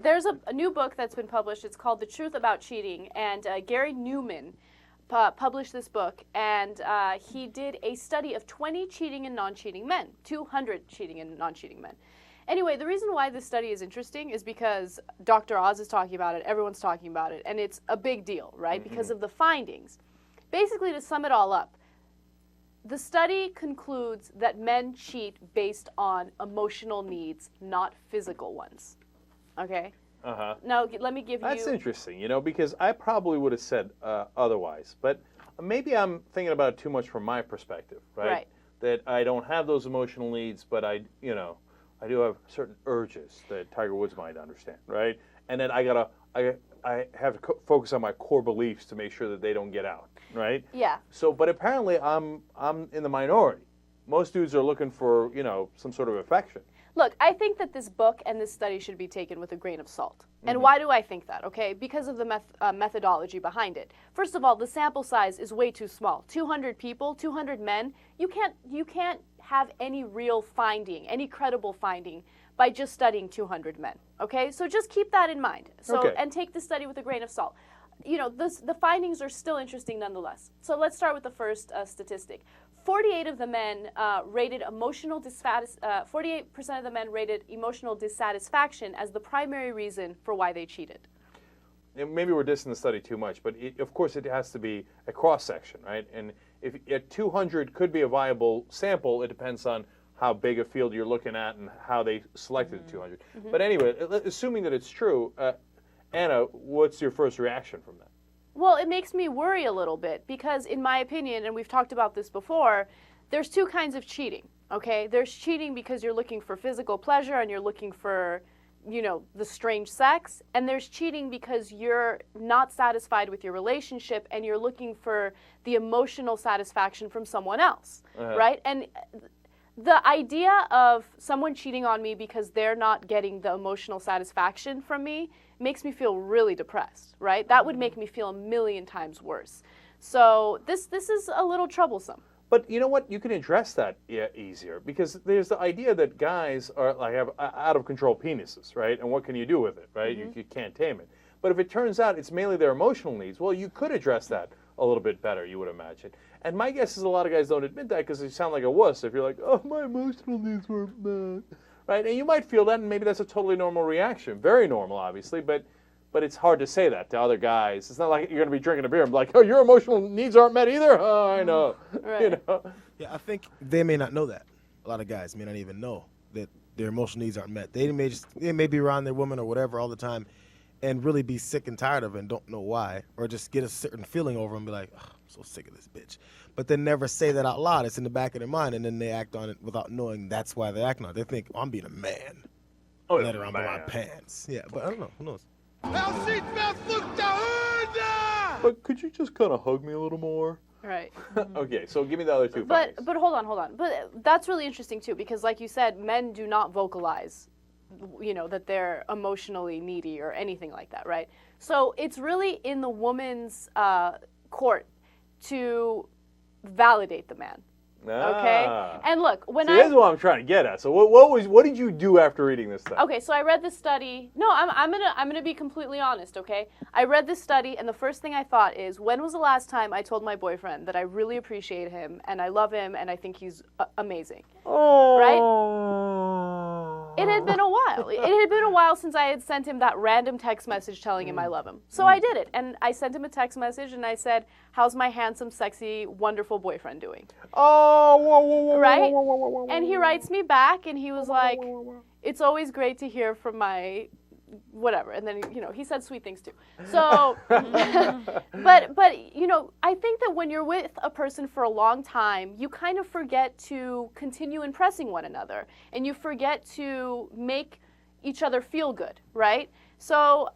There's a new book that's been published. It's called The Truth About Cheating, and Gary Newman published this book, and he did a study of 20 cheating and non-cheating men, 200 cheating and non-cheating men. Anyway, the reason why this study is interesting is because Dr. Oz is talking about it, everyone's talking about it, and it's a big deal, right? Mm-hmm. Because of the findings. Basically, to sum it all up, the study concludes that men cheat based on emotional needs, not physical ones. Okay? Uh-huh. Now, let me give you... That's interesting, because I probably would have said otherwise. But maybe I'm thinking about it too much from my perspective, right? Right. That I don't have those emotional needs, but I do have certain urges that Tiger Woods might understand, right? And then I have to focus on my core beliefs to make sure that they don't get out, right? Yeah. So, but apparently I'm in the minority. Most dudes are looking for, some sort of affection. Look, I think that this book and this study should be taken with a grain of salt. And Mm-hmm. why do I think that? Okay, because of the methodology behind it. First of all, the sample size is way too small. 200 people, 200 men. You can't have any real finding, any credible finding by just studying 200 men. Okay, so just keep that in mind. So Okay. And take the study with a grain of salt. The findings are still interesting nonetheless. So let's start with the first statistic. 48% of the men rated emotional 48% of the men rated emotional dissatisfaction as the primary reason for why they cheated. And maybe we're dissing the study too much, but of course it has to be a cross section, right? And if 200 could be a viable sample, it depends on how big a field you're looking at and how they selected the 200. Mm-hmm. But anyway, assuming that it's true, Anna, what's your first reaction from that? Well, it makes me worry a little bit because, in my opinion, and we've talked about this before, there's two kinds of cheating, okay? There's cheating because you're looking for physical pleasure and you're looking for, the strange sex. And there's cheating because you're not satisfied with your relationship and you're looking for the emotional satisfaction from someone else, right? And the idea of someone cheating on me because they're not getting the emotional satisfaction from me makes me feel really depressed, right? That would make me feel a million times worse. So this is a little troublesome. But you know what? You can address that easier because there's the idea that guys have out of control penises, right? And what can you do with it, right? Mm-hmm. You can't tame it. But if it turns out it's mainly their emotional needs, well, you could address that a little bit better, you would imagine. And my guess is a lot of guys don't admit that because they sound like a wuss if you're like, oh, my emotional needs weren't met. Right? And you might feel that, and maybe that's a totally normal reaction. Very normal, obviously, but it's hard to say that to other guys. It's not like you're going to be drinking a beer and be like, oh, your emotional needs aren't met either? Oh, I know. Right. Yeah, I think they may not know that. A lot of guys may not even know that their emotional needs aren't met. They may be around their woman or whatever all the time and really be sick and tired of it and don't know why, or just get a certain feeling over them and be like, oh, I'm so sick of this bitch. But then never say that out loud. It's in the back of their mind, and then they act on it without knowing that's why they're acting on it. They think, oh, I'm being a man. Oh, let her by my pants. Yeah, but I don't know. Who knows? But could you just kind of hug me a little more? Right. Okay, so give me the other two But findings. hold on. But that's really interesting, too, because like you said, men do not vocalize, that they're emotionally needy or anything like that, right? So it's really in the woman's court to validate the man. Okay? And look, here's what I'm trying to get at. So what did you do after reading this stuff? Okay, so I read this study. No, I'm gonna be completely honest, okay? I read this study and the first thing I thought is, when was the last time I told my boyfriend that I really appreciate him and I love him and I think he's amazing? Oh. Right? It had been a while. It had been a while since I had sent him that random text message telling him I love him. So I did it, and I sent him a text message and I said, how's my handsome, sexy, wonderful boyfriend doing? Oh, whoa, right? And he writes me back, and he was like, it's always great to hear from my whatever. And then, he said sweet things too. So, but I think that when you're with a person for a long time, you kind of forget to continue impressing one another, and you forget to make each other feel good, right? So,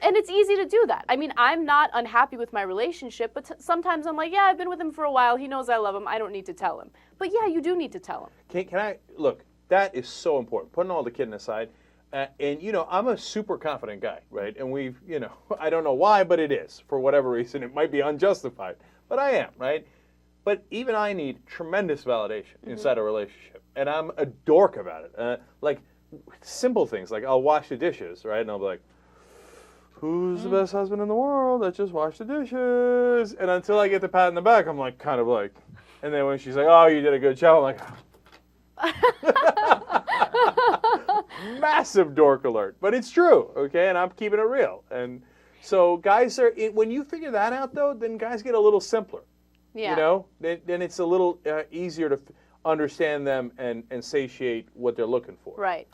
and it's easy to do that. I mean, I'm not unhappy with my relationship, but sometimes I'm like, yeah, I've been with him for a while. He knows I love him. I don't need to tell him. But yeah, you do need to tell him. Can I, look, that is so important. Putting all the kidding aside, and I'm a super confident guy, right? And we've, I don't know why, but it is. For whatever reason, it might be unjustified, but I am, right? But even I need tremendous validation inside a relationship. And I'm a dork about it. simple things like I'll wash the dishes, right? And I'll be like, who's the best husband in the world that just washed the dishes? And until I get the pat in the back, I'm like, kind of like, and then when she's like, oh, you did a good job, I'm like, massive dork alert. But it's true, okay? And I'm keeping it real. And so guys when you figure that out, though, then guys get a little simpler. Yeah. You know? Then it's a little easier to understand them and satiate what they're looking for. Right.